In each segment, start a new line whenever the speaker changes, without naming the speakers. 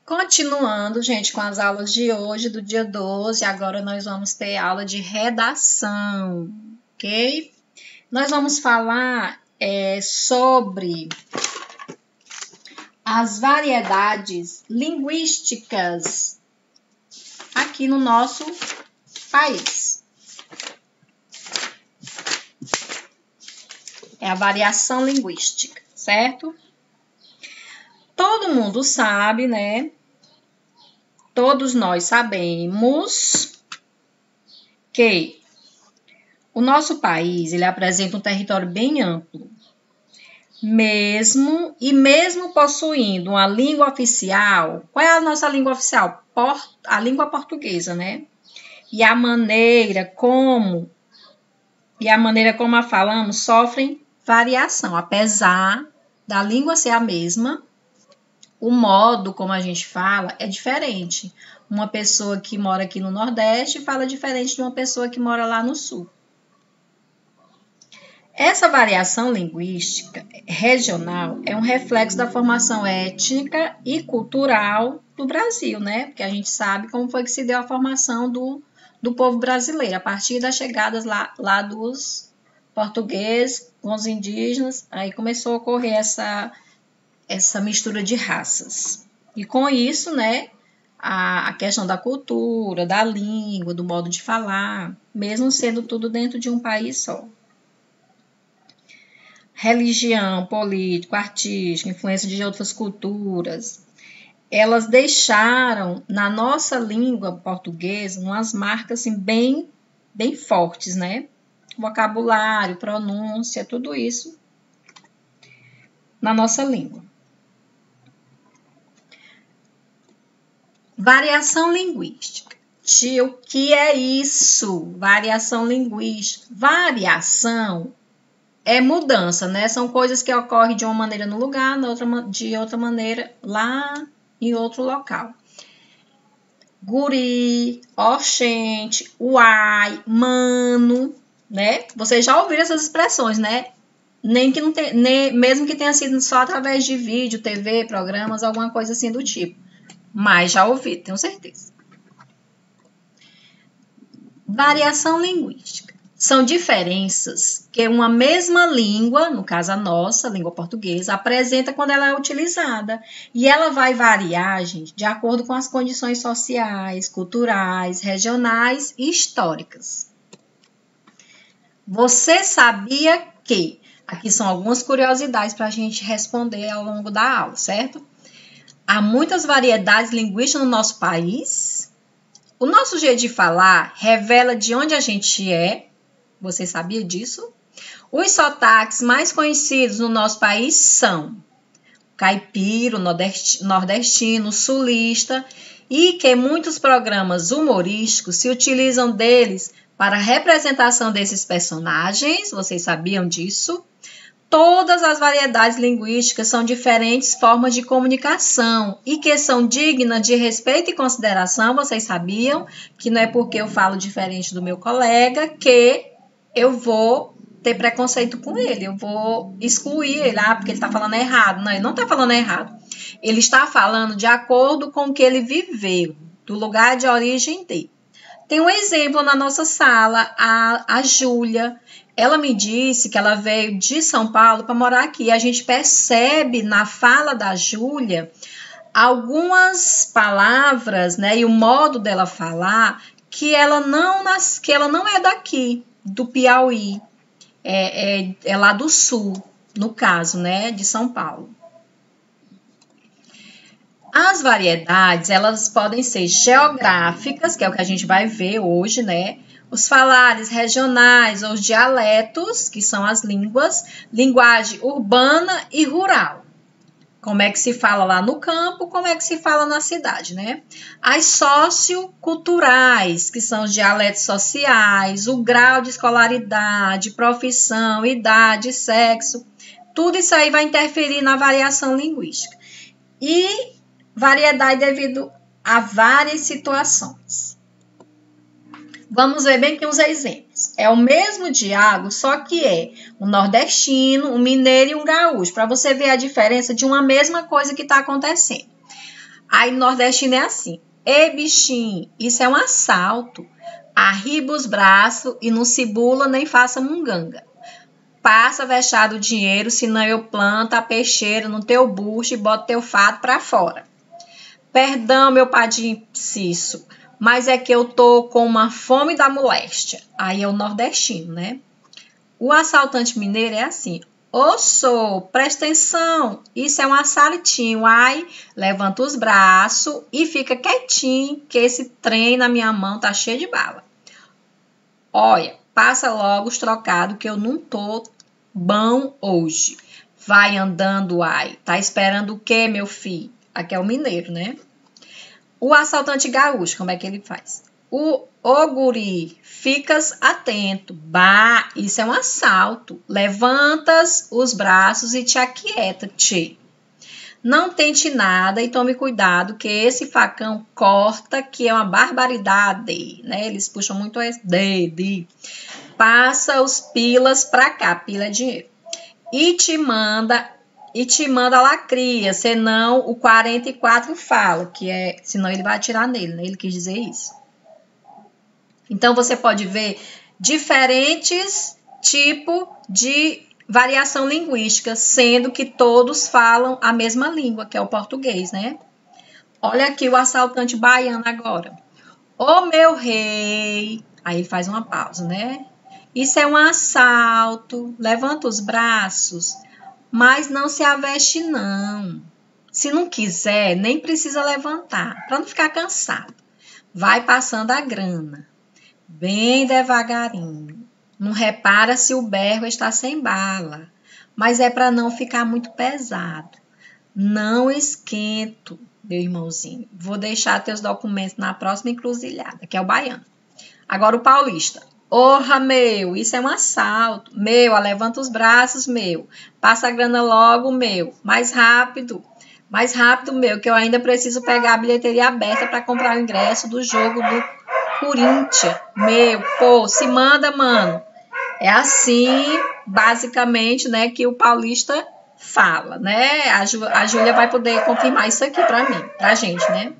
Continuando, gente, com as aulas de hoje, do dia 12, agora nós vamos ter aula de redação, ok? Nós vamos falar sobre as variedades linguísticas aqui no nosso país. É a variação linguística, certo? Todo mundo sabe, né? Todos nós sabemos que o nosso país, ele apresenta um território bem amplo. Mesmo possuindo uma língua oficial, qual é a nossa língua oficial? A língua portuguesa, né? E a maneira como a falamos sofrem variação, apesar da língua ser a mesma. O modo como a gente fala é diferente. Uma pessoa que mora aqui no Nordeste fala diferente de uma pessoa que mora lá no Sul. Essa variação linguística regional é um reflexo da formação étnica e cultural do Brasil, né? Porque a gente sabe como foi que se deu a formação do povo brasileiro, a partir das chegadas lá dos portugueses com os indígenas, aí começou a ocorrer essa mistura de raças. E com isso, né, a questão da cultura, da língua, do modo de falar, mesmo sendo tudo dentro de um país só. Religião, político, artística, influência de outras culturas, elas deixaram na nossa língua portuguesa umas marcas assim, bem fortes, né? Vocabulário, pronúncia, tudo isso na nossa língua. Variação linguística. O que é isso? Variação linguística. Variação é mudança, né? São coisas que ocorrem de uma maneira no lugar, de outra maneira lá em outro local. Guri, oxente, uai, mano, né? Vocês já ouviram essas expressões, né? Mesmo que tenha sido só através de vídeo, TV, programas, alguma coisa assim do tipo. Mas já ouvi, tenho certeza. Variação linguística. São diferenças que uma mesma língua, no caso a nossa, a língua portuguesa, apresenta quando ela é utilizada. E ela vai variar, gente, de acordo com as condições sociais, culturais, regionais e históricas. Você sabia que... Aqui são algumas curiosidades para a gente responder ao longo da aula, certo? Há muitas variedades linguísticas no nosso país. O nosso jeito de falar revela de onde a gente é. Você sabia disso? Os sotaques mais conhecidos no nosso país são caipira, nordestino, sulista, e que muitos programas humorísticos se utilizam deles para a representação desses personagens. Vocês sabiam disso? Todas as variedades linguísticas são diferentes formas de comunicação e que são dignas de respeito e consideração. Vocês sabiam que não é porque eu falo diferente do meu colega que eu vou ter preconceito com ele, eu vou excluir ele, porque ele está falando errado. Não, ele não está falando errado. Ele está falando de acordo com o que ele viveu, do lugar de origem dele. Tem um exemplo na nossa sala, a Júlia. Ela me disse que ela veio de São Paulo para morar aqui. A gente percebe na fala da Júlia algumas palavras, né, e o modo dela falar que ela não é daqui, do Piauí. É lá do sul, no caso, né, de São Paulo. As variedades, elas podem ser geográficas, que é o que a gente vai ver hoje, né? Os falares regionais ou os dialetos, que são as línguas, linguagem urbana e rural. Como é que se fala lá no campo, como é que se fala na cidade, né? As socioculturais, que são os dialetos sociais, o grau de escolaridade, profissão, idade, sexo, tudo isso aí vai interferir na variação linguística. E variedade devido a várias situações. Vamos ver bem aqui uns exemplos. É o mesmo diálogo, só que é um nordestino, um mineiro e um gaúcho, para você ver a diferença de uma mesma coisa que está acontecendo. Aí nordestino é assim. Ei, bichinho, isso é um assalto. Arriba os braços e não se bula nem faça munganga. Passa vexado o dinheiro, senão eu planto a peixeira no teu bucho e boto teu fato pra fora. Perdão, meu padrinho Cisso, mas é que eu tô com uma fome da moléstia. Aí é o nordestino, né? O assaltante mineiro é assim. Ô, sou, presta atenção, isso é um assaltinho. Ai, levanta os braços e fica quietinho, que esse trem na minha mão tá cheio de bala. Olha, passa logo os trocados que eu não tô bom hoje. Vai andando, ai. Tá esperando o quê, meu filho? Aqui é o mineiro, né? O assaltante gaúcho, como é que ele faz? Ô guri, ficas atento. Bah, isso é um assalto. Levantas os braços e te aquieta, tchê. Não tente nada e tome cuidado que esse facão corta, que é uma barbaridade, né? Eles puxam muito esse dedo. Passa os pilas pra cá, pila é dinheiro. E te manda lacria, senão o 44 fala, que é, senão ele vai atirar nele, né? Ele quis dizer isso. Então você pode ver diferentes tipos de variação linguística, sendo que todos falam a mesma língua, que é o português, né? Olha aqui o assaltante baiano agora. Ô meu rei, aí ele faz uma pausa, né? Isso é um assalto, levanta os braços, mas não se aveste não. Se não quiser, nem precisa levantar, para não ficar cansado. Vai passando a grana, bem devagarinho. Não repara se o berro está sem bala, mas é para não ficar muito pesado. Não esquento, meu irmãozinho. Vou deixar teus documentos na próxima encruzilhada, que é o baiano. Agora o paulista. Orra, meu, isso é um assalto. Meu, levanta os braços, meu. Passa a grana logo, meu. Mais rápido, meu, que eu ainda preciso pegar a bilheteria aberta para comprar o ingresso do jogo do Corinthians. Meu, pô, se manda, mano. É assim, basicamente, né, que o paulista fala, né? A Júlia vai poder confirmar isso aqui pra gente, né?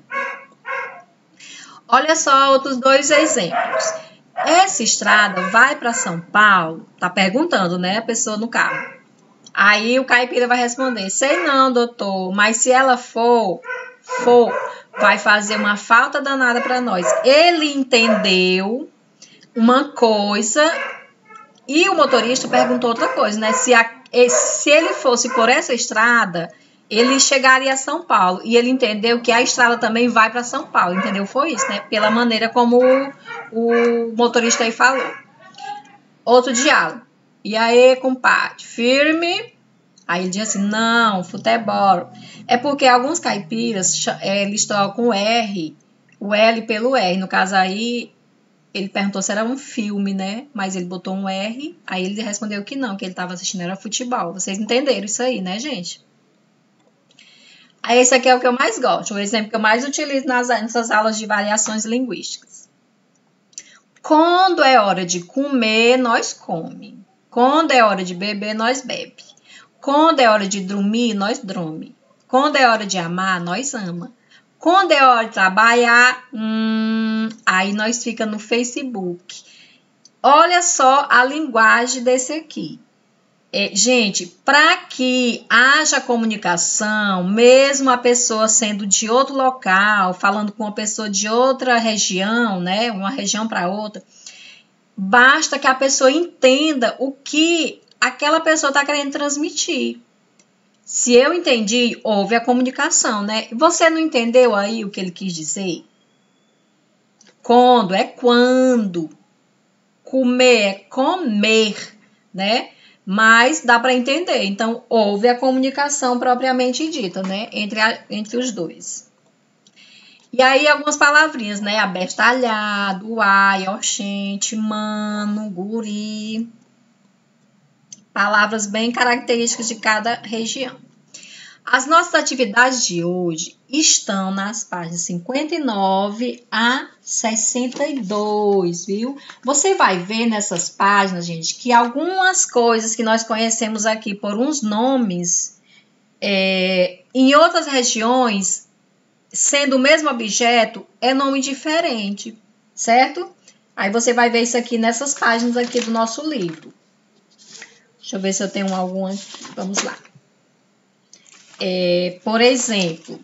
Olha só outros dois exemplos. Essa estrada vai para São Paulo? Tá perguntando, né, a pessoa no carro. Aí o caipira vai responder: sei não, doutor, mas se ela for, vai fazer uma falta danada para nós. Ele entendeu uma coisa e o motorista perguntou outra coisa, né? Se ele fosse por essa estrada, ele chegaria a São Paulo. E ele entendeu que a estrada também vai para São Paulo, entendeu? Foi isso, né? Pela maneira como o motorista aí falou. Outro diálogo. E aí, compadre, firme? Aí ele diz assim, não, futebol. É porque alguns caipiras, eles trocam o R, o L pelo R. No caso aí, ele perguntou se era um filme, né? Mas ele botou um R, aí ele respondeu que não, que ele estava assistindo era futebol. Vocês entenderam isso aí, né, gente? Aí esse aqui é o que eu mais gosto, o exemplo que eu mais utilizo nessas aulas de variações linguísticas. Quando é hora de comer, nós come. Quando é hora de beber, nós bebe. Quando é hora de dormir, nós dorme. Quando é hora de amar, nós ama. Quando é hora de trabalhar, aí nós fica no Facebook. Olha só a linguagem desse aqui. Gente, para que haja comunicação, mesmo a pessoa sendo de outro local, falando com uma pessoa de outra região, né, uma região para outra, basta que a pessoa entenda o que aquela pessoa está querendo transmitir. Se eu entendi, houve a comunicação, né? Você não entendeu aí o que ele quis dizer? Quando é quando. Comer é comer, né? Mas dá para entender. Então, houve a comunicação propriamente dita, né? Entre os dois. E aí, algumas palavrinhas, né? Abestalhado, uai, oxente, mano, guri. Palavras bem características de cada região. As nossas atividades de hoje estão nas páginas 59 a 62, viu? Você vai ver nessas páginas, gente, que algumas coisas que nós conhecemos aqui por uns nomes, em outras regiões, sendo o mesmo objeto, é nome diferente, certo? Aí você vai ver isso aqui nessas páginas aqui do nosso livro. Deixa eu ver se eu tenho algum aqui. Vamos lá. Por exemplo,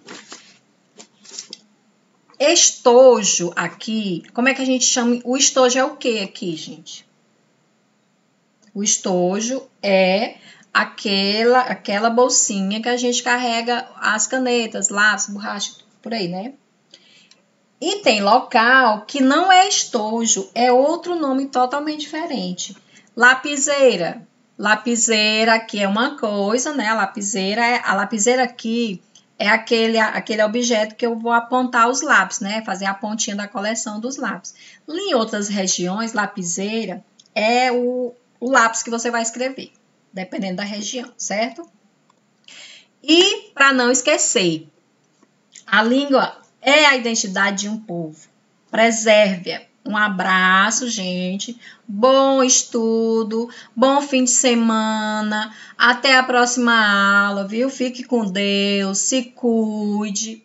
estojo aqui, como é que a gente chama? O estojo é o que aqui, gente? O estojo é aquela bolsinha que a gente carrega as canetas, lápis, borracha, por aí, né? E tem local que não é estojo, é outro nome totalmente diferente. Lapiseira. Lapiseira aqui é uma coisa, né? A lapiseira aqui é aquele objeto que eu vou apontar os lápis, né? Fazer a pontinha da coleção dos lápis. Em outras regiões, lapiseira é o lápis que você vai escrever, dependendo da região, certo? E, para não esquecer, a língua é a identidade de um povo. Preserve-a. Um abraço, gente. Bom estudo, bom fim de semana. Até a próxima aula, viu? Fique com Deus, se cuide.